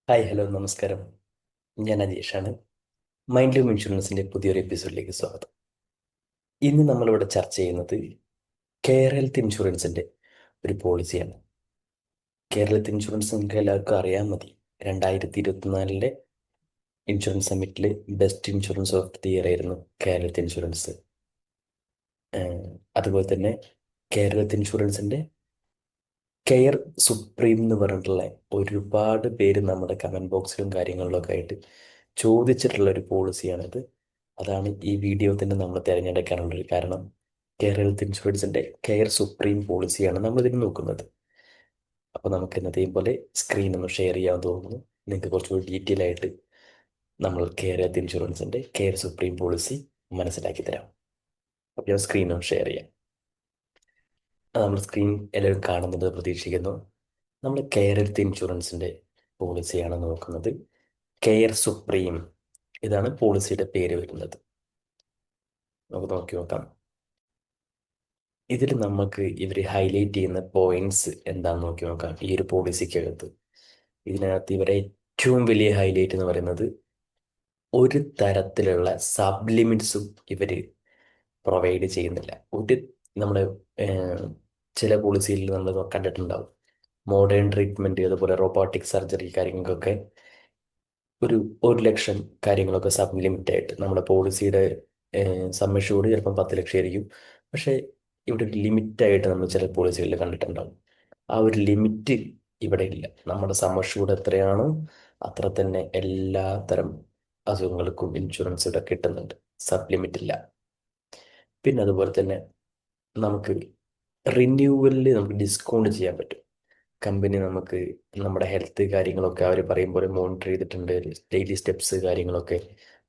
Hi hello നമസ്കാരം. ഞാൻ അജീഷാണ്. Mind loom ഇൻഷുറൻസിന്റെ പുതിയൊരു എപ്പിസോഡിലേക്ക് സ്വാഗതം. ഇന്ന് നമ്മളിവിടെ ചർച്ച ചെയ്യുന്നത് കെയർ ഹെൽത്ത് ഇൻഷുറൻസിന്റെ ഒരു പോളിസിയാണ്. കെയർ ഹെൽത്ത് ഇൻഷുറൻസ് നിങ്ങൾക്ക് എല്ലാവർക്കും അറിയാൻ മതി. 2024 ഇൻഷുറൻസ് സമ്മിറ്റിൽ best insurance of the year ആയിരുന്നു കെയർ ഹെൽത്ത് ഇൻഷുറൻസ്. ഏഹ് അതുപോലെ തന്നെ കെയർ ഹെൽത്ത് ഇൻഷുറൻസിന്റെ കെയർ സുപ്രീം എന്ന് പറഞ്ഞിട്ടുള്ള ഒരുപാട് പേര് നമ്മുടെ കമന്റ് ബോക്സിലും കാര്യങ്ങളിലൊക്കെ ആയിട്ട് ചോദിച്ചിട്ടുള്ള ഒരു പോളിസിയാണിത്. അതാണ് ഈ വീഡിയോ തന്നെ നമ്മൾ തിരഞ്ഞെടുക്കാനുള്ളൊരു കാരണം. കെയർ ഹെൽത്ത് ഇൻഷുറൻസിന്റെ കെയർ സുപ്രീം പോളിസിയാണ് നമ്മൾ ഇതിന് നോക്കുന്നത്. അപ്പോൾ നമുക്ക് ഇന്നത്തെയും പോലെ സ്ക്രീൻ ഒന്ന് ഷെയർ ചെയ്യാൻ തോന്നുന്നു. നിങ്ങൾക്ക് കുറച്ചുകൂടി ഡീറ്റെയിൽ ആയിട്ട് നമ്മൾ കെയർ ഹെൽത്ത് ഇൻഷുറൻസിന്റെ കെയർ സുപ്രീം പോളിസി മനസ്സിലാക്കി തരാം. അപ്പോൾ ഞാൻ സ്ക്രീൻ ഒന്ന് ഷെയർ ചെയ്യാം. അത് നമ്മൾ സ്ക്രീൻ എല്ലാവരും കാണുന്നത് പ്രതീക്ഷിക്കുന്നു. നമ്മൾ കെയർ ഹെൽത്ത് ഇൻഷുറൻസിന്റെ പോളിസിയാണ് നോക്കുന്നത്. കെയർ സുപ്രീം, ഇതാണ് പോളിസിയുടെ പേര് വരുന്നത്. നമുക്ക് നോക്കി നോക്കാം. ഇതിൽ നമുക്ക് ഇവർ ഹൈലൈറ്റ് ചെയ്യുന്ന പോയിന്റ്സ് എന്താണെന്ന് നോക്കി നോക്കാം. ഈ ഒരു പോളിസിക്കകത്ത് ഇതിനകത്ത് ഇവരെ ഏറ്റവും വലിയ ഹൈലൈറ്റ് എന്ന് പറയുന്നത് ഒരു തരത്തിലുള്ള സബ് ലിമിറ്റ്സും ഇവർ പ്രൊവൈഡ് ചെയ്യുന്നില്ല. നമ്മുടെ ഏർ, ചില പോളിസിയിൽ നമ്മൾ കണ്ടിട്ടുണ്ടാവും, മോഡേൺ ട്രീറ്റ്മെന്റ് അതുപോലെ റോബോട്ടിക് സർജറി കാര്യങ്ങൾക്കൊക്കെ ഒരു 1 ലക്ഷം കാര്യങ്ങളൊക്കെ സബ് ലിമിറ്റ് ആയിട്ട് നമ്മുടെ പോളിസിയുടെ സമ്മഷ്യൂർഡ് ചിലപ്പം 10 ലക്ഷം ആയിരിക്കും. പക്ഷേ ഇവിടെ ഒരു ലിമിറ്റ് ആയിട്ട് നമ്മൾ ചില പോളിസികളിൽ കണ്ടിട്ടുണ്ടാവും. ആ ഒരു ലിമിറ്റ് ഇവിടെ ഇല്ല. നമ്മുടെ സമ്മഷ്യൂർഡ് എത്രയാണോ അത്ര തന്നെ എല്ലാ തരം അസുഖങ്ങൾക്കും ഇൻഷുറൻസ് ഇവിടെ കിട്ടുന്നുണ്ട്. സബ് ലിമിറ്റ് ഇല്ല. പിന്നെ അതുപോലെ തന്നെ നമുക്ക് റിന്യൂവലിൽ നമുക്ക് ഡിസ്കൗണ്ട് ചെയ്യാൻ പറ്റും. കമ്പനി നമുക്ക് നമ്മുടെ ഹെൽത്ത് കാര്യങ്ങളൊക്കെ അവർ പറയും പോലെ മോണിറ്റർ ചെയ്തിട്ടുണ്ട്, ഡെയിലി സ്റ്റെപ്സ് കാര്യങ്ങളൊക്കെ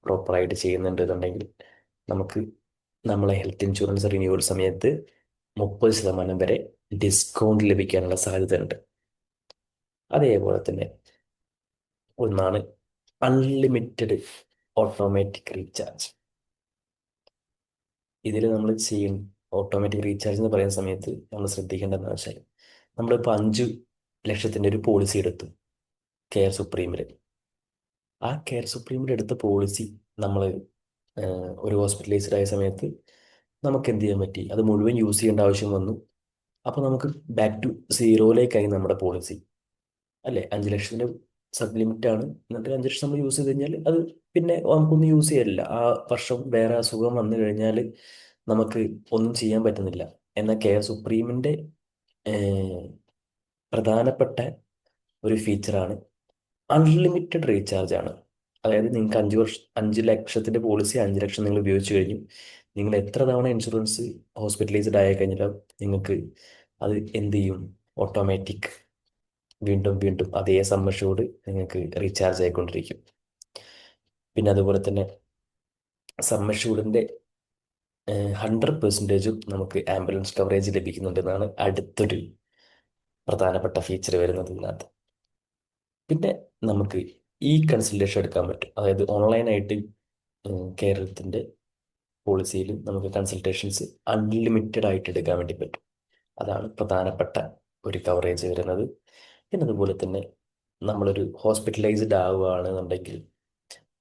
പ്രോപ്പറായിട്ട് ചെയ്യുന്നുണ്ട് എന്നുണ്ടെങ്കിൽ നമുക്ക് നമ്മളെ ഹെൽത്ത് ഇൻഷുറൻസ് റിന്യൂവൽ സമയത്ത് 30% വരെ ഡിസ്കൗണ്ട് ലഭിക്കാനുള്ള സാധ്യതയുണ്ട്. അതേപോലെ തന്നെ ഒന്നാണ് അൺലിമിറ്റഡ് ഓട്ടോമാറ്റിക് റീചാർജ്. ഇതിൽ നമ്മൾ ചെയ്യും ഓട്ടോമാറ്റിക് റീചാർജ് എന്ന് പറയുന്ന സമയത്ത് നമ്മൾ ശ്രദ്ധിക്കേണ്ടതെന്ന് വെച്ചാൽ നമ്മളിപ്പോൾ 5 ലക്ഷത്തിൻ്റെ ഒരു പോളിസി എടുത്തു കെയർ സുപ്രീമിൽ. ആ കെയർ സുപ്രീമിൽ എടുത്ത പോളിസി നമ്മൾ ഒരു ഹോസ്പിറ്റലൈസ്ഡ് ആയ സമയത്ത് നമുക്ക് എന്ത് ചെയ്യാൻ പറ്റി, അത് മുഴുവൻ യൂസ് ചെയ്യേണ്ട ആവശ്യം വന്നു. അപ്പോൾ നമുക്ക് ബാക്ക് ടു സീറോയിലേക്കായി നമ്മുടെ പോളിസി. അല്ലേ, 5 ലക്ഷത്തിൻ്റെ സബ് ലിമിറ്റ് ആണ്. എന്നിട്ട് 5 ലക്ഷം നമ്മൾ യൂസ് ചെയ്ത് കഴിഞ്ഞാൽ അത് പിന്നെ നമുക്കൊന്നും യൂസ് ചെയ്യാനില്ല. ആ വർഷം വേറെ അസുഖം വന്നു കഴിഞ്ഞാൽ നമുക്ക് ഒന്നും ചെയ്യാൻ പറ്റുന്നില്ല. എന്നാൽ കെയർ സുപ്രീമിൻ്റെ പ്രധാനപ്പെട്ട ഒരു ഫീച്ചറാണ് അൺലിമിറ്റഡ് റീചാർജ് ആണ്. അതായത് നിങ്ങൾക്ക് 5 ലക്ഷത്തിന്റെ പോളിസി 5 ലക്ഷം നിങ്ങൾ ഉപയോഗിച്ച് കഴിഞ്ഞു. നിങ്ങൾ എത്ര തവണ ഇൻഷുറൻസ് ഹോസ്പിറ്റലൈസ്ഡ് ആയി കഴിഞ്ഞാൽ നിങ്ങൾക്ക് അത് എന്ത് ചെയ്യും, ഓട്ടോമാറ്റിക് വീണ്ടും വീണ്ടും അതേ സമ്മഷോട് നിങ്ങൾക്ക് റീചാർജ് ആയിക്കൊണ്ടിരിക്കും. പിന്നെ അതുപോലെ തന്നെ സമ്മഷൂഡിന്റെ 100% നമുക്ക് ആംബുലൻസ് കവറേജ് ലഭിക്കുന്നുണ്ടെന്നാണ് അടുത്തൊരു പ്രധാനപ്പെട്ട ഫീച്ചർ വരുന്നത് ഇതിനകത്ത്. പിന്നെ നമുക്ക് ഈ കൺസൾട്ടേഷൻ എടുക്കാൻ പറ്റും. അതായത് ഓൺലൈനായിട്ട് കേരളത്തിൻ്റെ പോളിസിയിൽ നമുക്ക് കൺസൾട്ടേഷൻസ് അൺലിമിറ്റഡ് ആയിട്ട് എടുക്കാൻ വേണ്ടി പറ്റും. അതാണ് പ്രധാനപ്പെട്ട ഒരു കവറേജ് വരുന്നത്. പിന്നെ അതുപോലെ തന്നെ നമ്മളൊരു ഹോസ്പിറ്റലൈസ്ഡ് ആവുകയാണെന്നുണ്ടെങ്കിൽ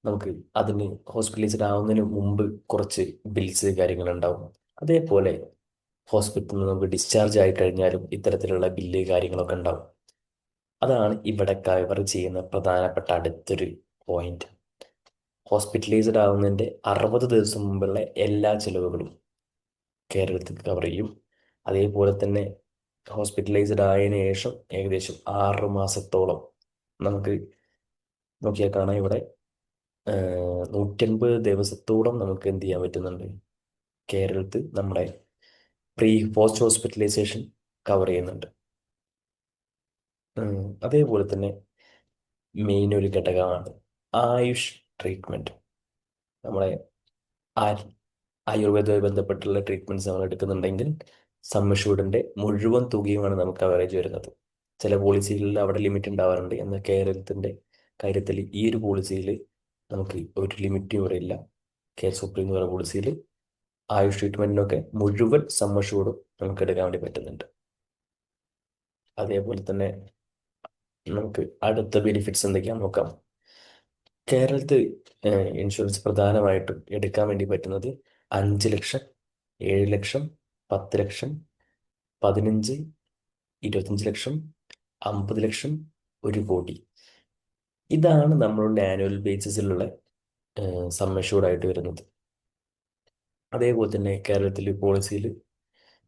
നമുക്ക് അതിന് ഹോസ്പിറ്റലൈസ്ഡ് ആവുന്നതിന് മുമ്പ് കുറച്ച് ബിൽസ് കാര്യങ്ങളുണ്ടാവും. അതേപോലെ ഹോസ്പിറ്റലിൽ നിന്ന് നമുക്ക് ഡിസ്ചാർജ് ആയി കഴിഞ്ഞാലും ഇത്തരത്തിലുള്ള ബില്ല് കാര്യങ്ങളൊക്കെ ഉണ്ടാവും. അതാണ് ഇവിടെ കവർ ചെയ്യുന്ന പ്രധാനപ്പെട്ട അടുത്തൊരു പോയിന്റ്. ഹോസ്പിറ്റലൈസ്ഡ് ആവുന്നതിൻ്റെ 60 ദിവസം മുമ്പുള്ള എല്ലാ ചിലവുകളും കേരളത്തിൽ കവർ ചെയ്യും. അതേപോലെ തന്നെ ഹോസ്പിറ്റലൈസ്ഡ് ആയതിനു ശേഷം ഏകദേശം 6 മാസത്തോളം നമുക്ക് നോക്കിയാൽ കാണാം ഇവിടെ 150 ദിവസത്തോളം നമുക്ക് എന്ത് ചെയ്യാൻ പറ്റുന്നുണ്ട്, കേരളത്തിൽ നമ്മുടെ പ്രീ പോസ്റ്റ് ഹോസ്പിറ്റലൈസേഷൻ കവർ ചെയ്യുന്നുണ്ട്. അതേപോലെ തന്നെ മെയിൻ ഒരു ഘടകമാണ് ആയുഷ് ട്രീറ്റ്മെന്റ്. നമ്മളെ ആ- ആയുർവേദവുമായി ബന്ധപ്പെട്ടുള്ള ട്രീറ്റ്മെന്റ്സ് നമ്മൾ എടുക്കുന്നുണ്ടെങ്കിൽ സമ്മഷൂഡിന്റെ മുഴുവൻ തുകയുമാണ് നമുക്ക് കവറേജ് വരുന്നത്. ചില പോളിസികളിൽ അവിടെ ലിമിറ്റ് ഉണ്ടാവാറുണ്ട്. എന്നാൽ കേരളത്തിന്റെ കാര്യത്തിൽ ഈ ഒരു പോളിസിയിൽ നമുക്ക് ഒരു ലിമിറ്റും ഇവിടെ ഇല്ല. കെയർ സുപ്രീം എന്ന് പറയുന്ന പോളിസിയിൽ ആയുഷ് ട്രീറ്റ്മെന്റിനൊക്കെ മുഴുവൻ സമ്മഷൂഡും നമുക്ക് എടുക്കാൻ വേണ്ടി പറ്റുന്നുണ്ട്. അതേപോലെ തന്നെ നമുക്ക് അടുത്ത ബെനിഫിറ്റ്സ് എന്തൊക്കെയാണെന്ന് നോക്കാം. കേരളത്തിൽ ഇൻഷുറൻസ് പ്രധാനമായിട്ടും എടുക്കാൻ വേണ്ടി പറ്റുന്നത് 5 ലക്ഷം, 7 ലക്ഷം, 10 ലക്ഷം, 15, 25 ലക്ഷം, 50 ലക്ഷം, 1 കോടി. ഇതാണ് നമ്മളുടെ ആനുവൽ ബേസിസിലുള്ള സം അഷ്യൂർഡ് ആയിട്ട് വരുന്നത്. അതേപോലെ തന്നെ കേരളത്തിൽ പോളിസിയിൽ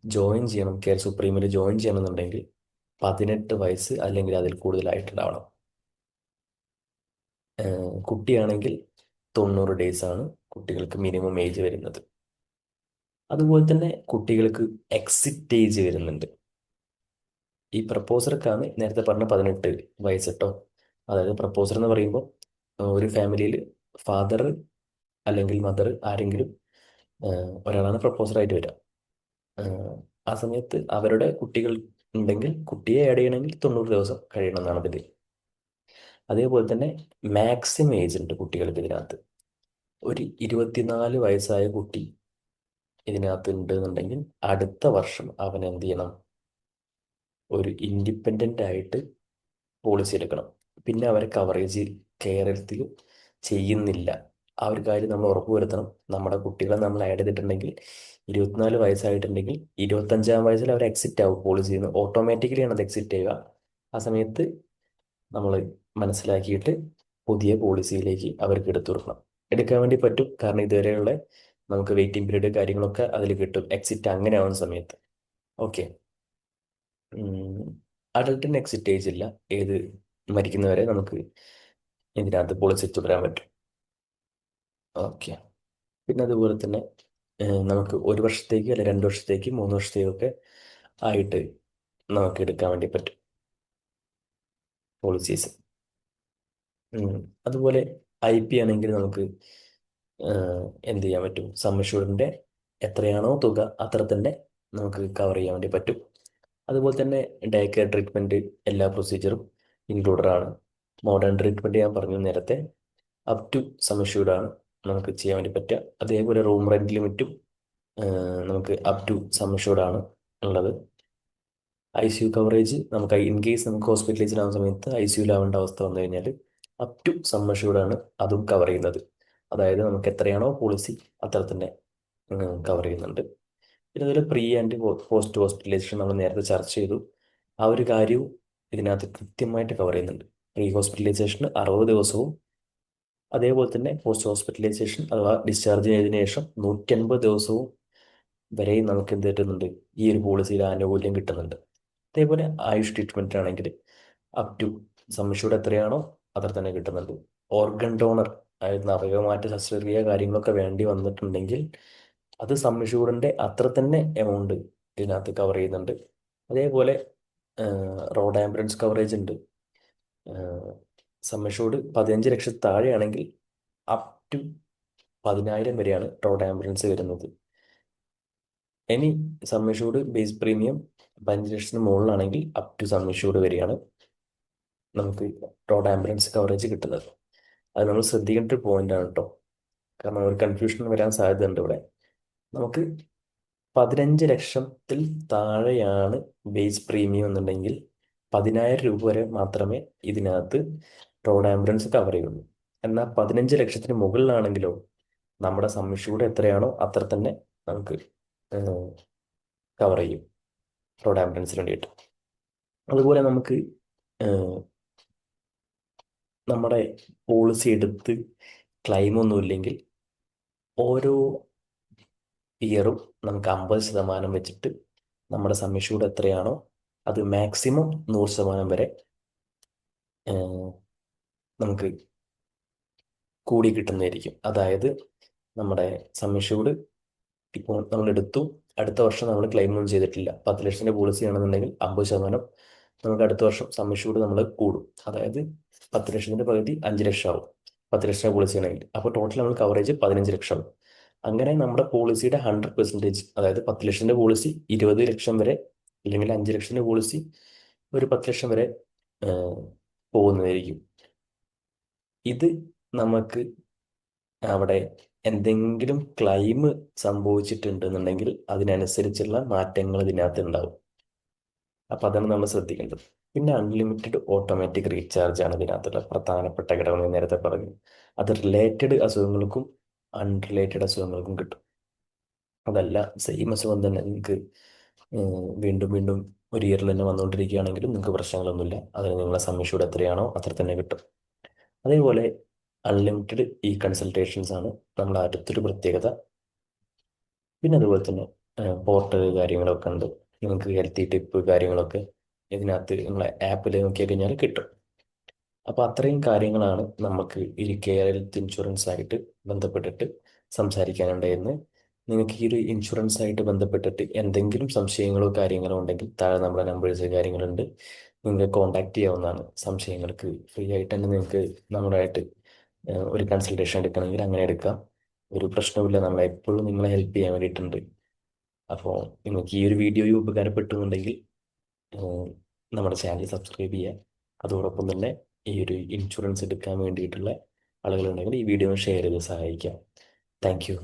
ജോയിൻ ചെയ്യണം, കെയർ സുപ്രീമിൽ ജോയിൻ ചെയ്യണമെന്നുണ്ടെങ്കിൽ 18 വയസ്സ് അല്ലെങ്കിൽ അതിൽ കൂടുതലായിട്ടുണ്ടാവണം. കുട്ടിയാണെങ്കിൽ 90 ഡേയ്സ് ആണ് കുട്ടികൾക്ക് മിനിമം ഏജ് വരുന്നത്. അതുപോലെ തന്നെ കുട്ടികൾക്ക് എക്സിറ്റ് ഏജ് വരുന്നുണ്ട്. ഈ പ്രപ്പോസർക്കാണ് നേരത്തെ പറഞ്ഞ 18 വയസ്സ് കേട്ടോ. അതായത് പ്രപ്പോസർ എന്ന് പറയുമ്പോൾ ഒരു ഫാമിലിയിൽ ഫാദർ അല്ലെങ്കിൽ മദർ ആരെങ്കിലും ഒരാളാണ് പ്രപ്പോസറായിട്ട് വരിക. ആ സമയത്ത് അവരുടെ കുട്ടികൾ ഉണ്ടെങ്കിൽ കുട്ടിയെ ആഡ് ചെയ്യണമെങ്കിൽ 90 ദിവസം കഴിയണം എന്നാണ് ഇതിൽ. അതേപോലെ തന്നെ മാക്സിമം ഏജ് ഉണ്ട് കുട്ടികൾക്ക് ഇതിനകത്ത്. ഒരു 24 വയസ്സായ കുട്ടി ഇതിനകത്ത് ഉണ്ട് എന്നുണ്ടെങ്കിൽ അടുത്ത വർഷം അവൻ എന്ത് ചെയ്യണം? ഒരു ഇൻഡിപെൻഡൻ്റ് ആയിട്ട് പോളിസി എടുക്കണം. പിന്നെ അവരെ കവറേജ് കേരളത്തിൽ ചെയ്യുന്നില്ല. ആ ഒരു കാര്യം നമ്മൾ ഉറപ്പുവരുത്തണം. നമ്മുടെ കുട്ടികളെ നമ്മൾ ആഡ് ചെയ്തിട്ടുണ്ടെങ്കിൽ 24 വയസ്സായിട്ടുണ്ടെങ്കിൽ 25-ാം വയസ്സിൽ അവർ എക്സിറ്റ് ആവും പോളിസിയിൽ നിന്ന്. ഓട്ടോമാറ്റിക്കലിയാണ് അത് എക്സിറ്റ് ചെയ്യുക. ആ സമയത്ത് നമ്മൾ മനസ്സിലാക്കിയിട്ട് പുതിയ പോളിസിയിലേക്ക് അവർക്ക് എടുത്തു കൊടുക്കണം. എടുക്കാൻ വേണ്ടി പറ്റും, കാരണം ഇതുവരെയുള്ള നമുക്ക് വെയിറ്റിംഗ് പീരീഡ് കാര്യങ്ങളൊക്കെ അതിൽ കിട്ടും എക്സിറ്റ് അങ്ങനെ ആവുന്ന സമയത്ത്. ഓക്കെ. അഡൽട്ടിന് എക്സിറ്റ് ഏജ് ഇല്ല. ഏത് മരിക്കുന്നവരെ നമുക്ക് ഇതിനകത്ത് പോളിസി തുടരാൻ പറ്റും. ഓക്കെ. പിന്നെ അതുപോലെ തന്നെ നമുക്ക് 1 വർഷത്തേക്ക് അല്ലെ 2 വർഷത്തേക്ക് 3 വർഷത്തേക്കൊക്കെ ആയിട്ട് നമുക്ക് എടുക്കാൻ വേണ്ടി പറ്റും പോളിസീസ്. അതുപോലെ IP ആണെങ്കിൽ നമുക്ക് എന്ത് ചെയ്യാൻ പറ്റും? സം അഷ്യൂർഡിൻ്റെ എത്രയാണോ തുക അത്ര തന്നെ നമുക്ക് കവർ ചെയ്യാൻ വേണ്ടി പറ്റും. അതുപോലെ തന്നെ ഡേ കെയർ ട്രീറ്റ്മെൻറ്റ് എല്ലാ പ്രൊസീജിയറും ഇൻക്ലൂഡഡ് ആണ്. മോഡേൺ ട്രീറ്റ്മെൻറ്റ് ഞാൻ പറഞ്ഞു നേരത്തെ, അപ് ടു സം അഷ്യൂർഡ് ആണ് നമുക്ക് ചെയ്യാൻ വേണ്ടി പറ്റുക. അതേപോലെ റൂം റെൻറ്റ് ലിമിറ്റും നമുക്ക് അപ് ടു സം അഷ്യൂർഡ് ആണ് ഉള്ളത്. ICU കവറേജ് നമുക്ക് ഇൻ കേസ് നമുക്ക് ഹോസ്പിറ്റലൈസ്ഡ് ആവുന്ന സമയത്ത് ICUലാവേണ്ട അവസ്ഥ വന്നു കഴിഞ്ഞാൽ അപ് ടു സം അഷ്യൂർഡ് ആണ് അതും കവർ ചെയ്യുന്നത്. അതായത് നമുക്ക് എത്രയാണോ പോളിസി അത്ര തന്നെ കവർ ചെയ്യുന്നുണ്ട്. പിന്നെ അതുപോലെ പ്രീ ആൻഡ് പോസ്റ്റ് ഹോസ്പിറ്റലൈസേഷൻ നമ്മൾ നേരത്തെ ചർച്ച ചെയ്തു. ആ ഒരു കാര്യവും ഇതിനകത്ത് കൃത്യമായിട്ട് കവർ ചെയ്യുന്നുണ്ട്. പ്രീ ഹോസ്പിറ്റലൈസേഷന് 60 ദിവസവും അതേപോലെ തന്നെ പോസ്റ്റ് ഹോസ്പിറ്റലൈസേഷൻ അഥവാ ഡിസ്ചാർജ് ചെയ്തതിനു ശേഷം 150 ദിവസവും വരെയും നമുക്ക് എന്ത് കിട്ടുന്നുണ്ട്? ഈ ഒരു പോളിസിയിൽ ആനുകൂല്യം കിട്ടുന്നുണ്ട്. അതേപോലെ ആയുഷ് ട്രീറ്റ്മെന്റ് ആണെങ്കിൽ അപ് ടു സം അഷ്യൂർഡ് എത്രയാണോ അത്ര തന്നെ കിട്ടുന്നുണ്ട്. ഓർഗൻ ഡോണർ അതായത് അവയവമാറ്റ ശസ്ത്രക്രിയ കാര്യങ്ങളൊക്കെ വേണ്ടി വന്നിട്ടുണ്ടെങ്കിൽ അത് സം അഷ്യൂർഡിന്റെ അത്ര തന്നെ എമൗണ്ട് ഇതിനകത്ത് കവർ ചെയ്യുന്നുണ്ട്. അതേപോലെ റോഡ് ആംബുലൻസ് കവറേജ് ഉണ്ട്. സം അഷ്യൂർഡ് 15 ലക്ഷത്തിൽ താഴെയാണെങ്കിൽ അപ് ടു 10,000 വരെയാണ് റോഡ് ആംബുലൻസ് വരുന്നത്. ഇനി സം അഷ്യൂർഡ് ബേസ് പ്രീമിയം 15 ലക്ഷത്തിന് മുകളിലാണെങ്കിൽ അപ് ടു സം അഷ്യൂർഡ് വരെയാണ് നമുക്ക് റോഡ് ആംബുലൻസ് കവറേജ് കിട്ടുന്നത്. അത് നമ്മൾ ശ്രദ്ധിക്കേണ്ട ഒരു പോയിന്റ് ആണ് കേട്ടോ, കാരണം ഒരു കൺഫ്യൂഷൻ വരാൻ സാധ്യതയുണ്ട് ഇവിടെ. നമുക്ക് 15 ലക്ഷത്തിൽ താഴെയാണ് ബേസ് പ്രീമിയം എന്നുണ്ടെങ്കിൽ 10,000 രൂപ വരെ മാത്രമേ ഇതിനകത്ത് റോഡ് ആംബുലൻസ് കവർ ചെയ്യുള്ളൂ. എന്നാൽ 15 ലക്ഷത്തിന് മുകളിലാണെങ്കിലോ നമ്മുടെ സം അഷ്യൂർഡ് എത്രയാണോ അത്ര തന്നെ നമുക്ക് കവർ ചെയ്യും റോഡ് ആംബുലൻസിന് വേണ്ടിയിട്ട്. അതുപോലെ നമുക്ക് നമ്മുടെ പോളിസി എടുത്ത് ക്ലെയിം ഒന്നുമില്ലെങ്കിൽ ഓരോ ഇയറും നമുക്ക് 50% വെച്ചിട്ട് നമ്മുടെ സം അഷ്യൂർഡ് എത്രയാണോ അത് മാക്സിമം 100% വരെ നമുക്ക് കൂടി കിട്ടുന്നതായിരിക്കും. അതായത് നമ്മുടെ സം അഷ്യൂർഡ് ഇപ്പോൾ നമ്മൾ എടുത്തു, അടുത്ത വർഷം നമ്മൾ ക്ലെയിം ഒന്നും ചെയ്തിട്ടില്ല, 10 ലക്ഷത്തിൻ്റെ പോളിസി ആണെന്നുണ്ടെങ്കിൽ 50% നമുക്ക് അടുത്ത വർഷം സം അഷ്യൂർഡ് നമ്മൾ കൂടും. അതായത് 10 ലക്ഷത്തിൻ്റെ പകുതി 5 ലക്ഷം ആവും 10 ലക്ഷം പോളിസി ആണെങ്കിൽ. അപ്പോൾ ടോട്ടൽ നമ്മൾ കവറേജ് 15 ലക്ഷം ആവും. അങ്ങനെ നമ്മുടെ പോളിസിയുടെ 100%, അതായത് 10 ലക്ഷത്തിൻ്റെ പോളിസി 20 ലക്ഷം വരെ, അല്ലെങ്കിൽ 5 ലക്ഷത്തിൻ്റെ പോളിസി ഒരു 10 ലക്ഷം വരെ പോകുന്നതായിരിക്കും. ഇത് നമുക്ക് അവിടെ എന്തെങ്കിലും ക്ലെയിം സംഭവിച്ചിട്ടുണ്ടെന്നുണ്ടെങ്കിൽ അതിനനുസരിച്ചുള്ള മാറ്റങ്ങൾ ഇതിനകത്ത് ഉണ്ടാവും. അപ്പം അതാണ് നമ്മൾ ശ്രദ്ധിക്കേണ്ടത്. പിന്നെ അൺലിമിറ്റഡ് ഓട്ടോമാറ്റിക് റീചാർജ് ആണ് ഇതിനകത്തുള്ള പ്രധാനപ്പെട്ട ഘടകം എന്ന് നേരത്തെ പറഞ്ഞു. അത് റിലേറ്റഡ് അസുഖങ്ങൾക്കും അൺറിലേറ്റഡ് അസുഖങ്ങൾക്കും കിട്ടും. അതല്ല സെയിം അസുഖം തന്നെ നിങ്ങൾക്ക് വീണ്ടും വീണ്ടും ഒരു ഇയറിൽ തന്നെ വന്നുകൊണ്ടിരിക്കുകയാണെങ്കിലും നിങ്ങൾക്ക് പ്രശ്നങ്ങളൊന്നുമില്ല. അതിന് നിങ്ങളെ സമ്മിഷ്യൂഡ് എത്രയാണോ അത്ര തന്നെ കിട്ടും. അതേപോലെ അൺലിമിറ്റഡ് ഈ കൺസൾട്ടേഷൻസ് ആണ് നമ്മുടെ അടുത്തൊരു പ്രത്യേകത. പിന്നെ അതുപോലെ തന്നെ പോർട്ടൽ കാര്യങ്ങളൊക്കെ ഉണ്ട്. നിങ്ങൾക്ക് ഹെൽത്തി ടിപ്പ് കാര്യങ്ങളൊക്കെ ഇതിനകത്ത് നിങ്ങളെ ആപ്പിൽ നോക്കിയാൽ കഴിഞ്ഞാൽ കിട്ടും. അപ്പോൾ അത്രയും കാര്യങ്ങളാണ് നമുക്ക് ഈ കെയർ ഹെൽത്ത് ഇൻഷുറൻസ് ആയിട്ട് ബന്ധപ്പെട്ടിട്ട് സംസാരിക്കാനുണ്ടായിരുന്നത്. നിങ്ങൾക്ക് ഈ ഒരു ഇൻഷുറൻസ് ആയിട്ട് ബന്ധപ്പെട്ടിട്ട് എന്തെങ്കിലും സംശയങ്ങളോ കാര്യങ്ങളോ ഉണ്ടെങ്കിൽ താഴെ നമ്മുടെ നമ്പേഴ്സ് കാര്യങ്ങളുണ്ട്, നിങ്ങൾക്ക് കോൺടാക്ട് ചെയ്യാവുന്നതാണ്. സംശയങ്ങൾക്ക് ഫ്രീ ആയിട്ട് തന്നെ നിങ്ങൾക്ക് നമ്മളായിട്ട് ഒരു കൺസൾട്ടേഷൻ എടുക്കണമെങ്കിൽ അങ്ങനെ എടുക്കാം. ഒരു പ്രശ്നവുമില്ല, നമ്മൾ എപ്പോഴും നിങ്ങളെ ഹെൽപ്പ് ചെയ്യാൻ വേണ്ടിയിട്ടുണ്ട്. അപ്പോൾ നിങ്ങൾക്ക് ഈ ഒരു വീഡിയോ ഉപകാരപ്പെട്ടുന്നുണ്ടെങ്കിൽ ഏഹ് നമ്മുടെ ചാനൽ സബ്സ്ക്രൈബ് ചെയ്യുക. അതോടൊപ്പം തന്നെ ഈ ഒരു ഇൻഷുറൻസ് എടുക്കാൻ വേണ്ടിയിട്ടുള്ള ആളുകളുണ്ടെങ്കിൽ ഈ വീഡിയോ ഷെയർ ചെയ്ത് സഹായിക്കാം. Thank you.